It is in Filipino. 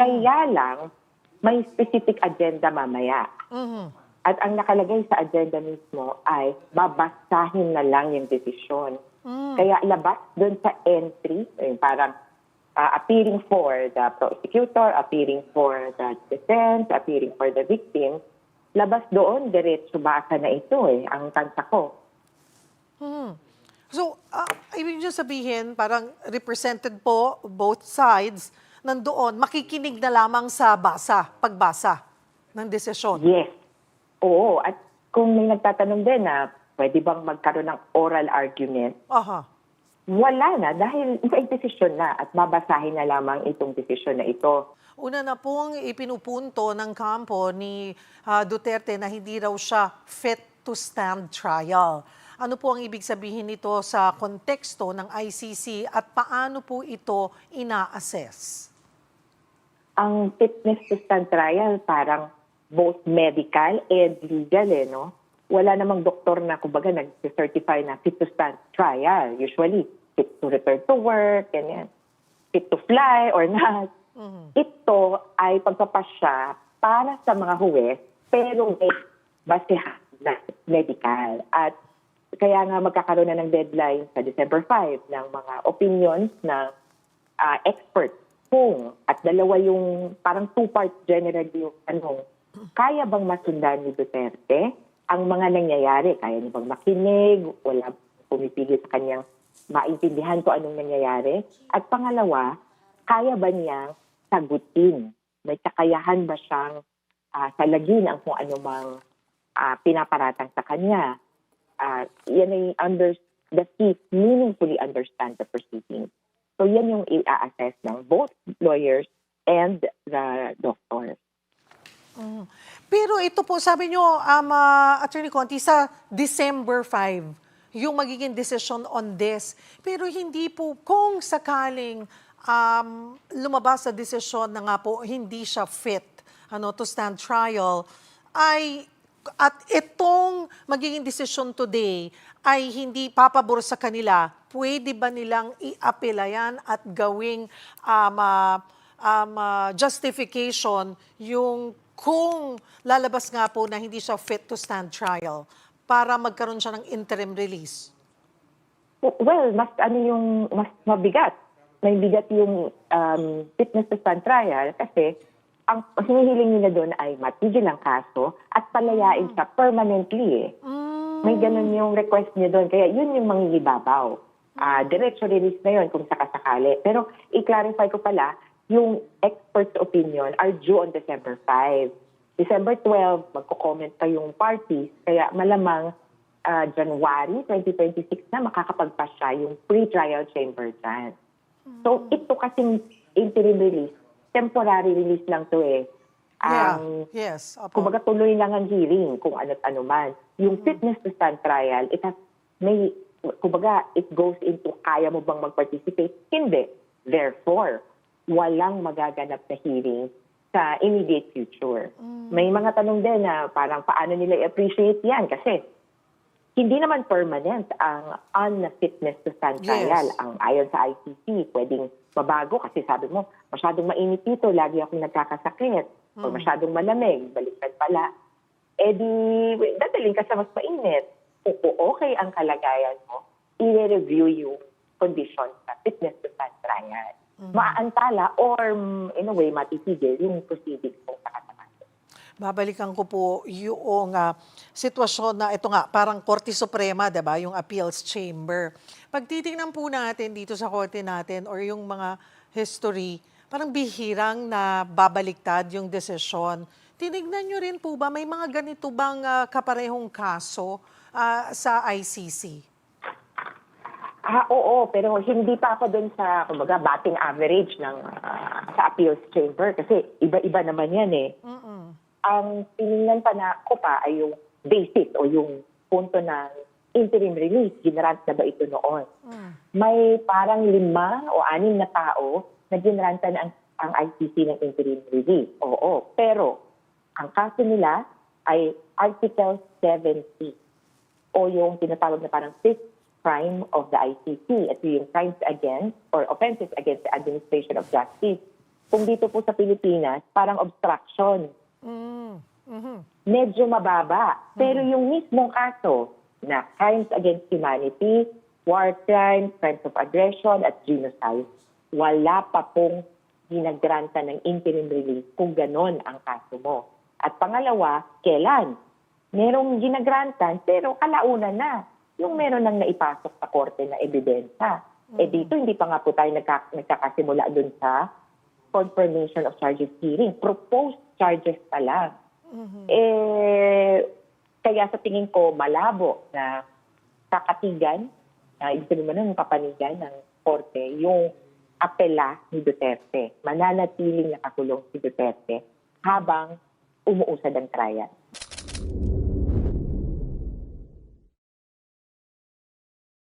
Kaya lang, may specific agenda mamaya. At ang nakalagay sa agenda mismo ay babasahin na lang yung desisyon. Kaya labas doon sa entry, parang appearing for the prosecutor, appearing for the defense, appearing for the victim, labas doon, diretso basa na ito ang tansa ko. So, ibig nyo sabihin, parang represented po both sides, nandoon, makikinig na lamang sa pagbasa ng desisyon. Yes. Oo. At kung may nagtatanong din na pwede bang magkaroon ng oral argument, wala na dahil may desisyon na at babasahin na lamang itong desisyon na ito. Una na pong ipinupunto ng kampo ni Duterte na hindi raw siya fit to stand trial. Ano po ang ibig sabihin nito sa konteksto ng ICC at paano po ito ina-assess? Ang fitness to stand trial parang both medical and legal no? Wala namang doktor na kumbaga nag-certify na fit to stand trial. Usually, fit to return to work, ganyan. Fit to fly or not. Ito ay pagpapasya para sa mga huwes pero may basehan na medical. At kaya nga magkakaroon na ng deadline sa December 5 ng mga opinions ng experts kung at dalawa yung parang two-part general yung tanong, kaya bang masundan ni Duterte ang mga nangyayari? Kaya niya bang makinig? Wala pumipigil sa kanyang maintindihan kung anong nangyayari? At pangalawa, kaya ba niyang sagutin? May kakayahan ba siyang salagin ang kung anumang pinaparatang sa kanya? Yan ay the key, meaningfully understand the proceedings. So yan yung i-assess ng both lawyers and the doctors. Pero ito po, sabi nyo, Attorney Conti, sa December 5, yung magiging decision on this. Pero hindi po, kung sakaling lumabas sa desisyon na nga po, hindi siya fit to stand trial, at itong magiging desisyon today ay hindi papabor sa kanila, pwede ba nilang i-apela yan at gawing justification yung kung lalabas nga po na hindi siya fit to stand trial para magkaroon siya ng interim release? Well, mas mabigat. May bigat yung fitness to stand trial kasi ang hinihiling nila doon ay matigil ang kaso at palayain siya permanently. May ganun yung request niya doon. Kaya yun yung mangingibabaw. Diretso release na yun kung sakasakali. Pero i-clarify ko pala, yung expert's opinion are due on December 5. December 12, magko-comment pa yung parties. Kaya malamang January 2026 na makakapagpasya yung pre-trial chamber dyan. So ito kasing interim release, temporary release lang to Yes. Kumbaga tuloy lang ang hearing kung ano't ano man. Yung fitness to stand trial, kumbaga it goes into kaya mo bang mag-participate? Hindi. Therefore, walang magaganap na hearing sa immediate future. May mga tanong din na parang paano nila i-appreciate yan kasi hindi naman permanent ang unfitness to stand trial. Ang ayon sa ICC, pwedeng mabago kasi sabi mo, masyadong mainit dito, lagi akong nagkakasakit. O masyadong malamig, baliktad pala. Eh di, dadaling ka sa mas mainit. Kung okay ang kalagayan mo, i-review yung conditions sa fitness to stand trial. Maaantala or in a way matitigil yung proceedings kung sakasakali. Babalikan ko po yung sitwasyon na ito nga, parang Korte Suprema, diba? Yung appeals chamber. Pag titingnan po natin dito sa korte natin or yung mga history, parang bihirang na babaliktad yung desisyon. Tinignan nyo rin po ba, may mga ganito bang kaparehong kaso sa ICC? Oo, pero hindi pa ako dun sa, kumbaga, batting average ng sa appeals chamber kasi iba-iba naman yan Ang tinignan pa na ko pa ay yung basis o yung punto ng interim release. Ginrant na ba ito noon? May parang 5 o 6 na tao na ginrantan ang ICC ng interim release. Oo, pero ang kaso nila ay Article 70 o yung tinatawag na parang 5th crime of the ICC at yung crimes against or offenses against the administration of justice. Kung dito po sa Pilipinas, parang obstruction. Mm. Mhm. Medyo mababa. Pero yung mismong kaso na crimes against humanity, war crimes, crimes of aggression, at genocide, wala pa pong ginagranta ng interim relief kung ganon ang kaso mo. At pangalawa, kailan? Merong ginagrantan, pero kalaunan na. Yung meron nang naipasok sa korte na ebidensya. Dito, hindi pa nga po tayo nagkakasimula dun sa confirmation of charges hearing. Proposed charges pa lang. Kaya sa tingin ko, malabo na kakatigan, ibig sabihin mo ng kapanigan ng korte, yung apela ni Duterte. Mananatiling nakakulong si Duterte habang umuusad ang trial.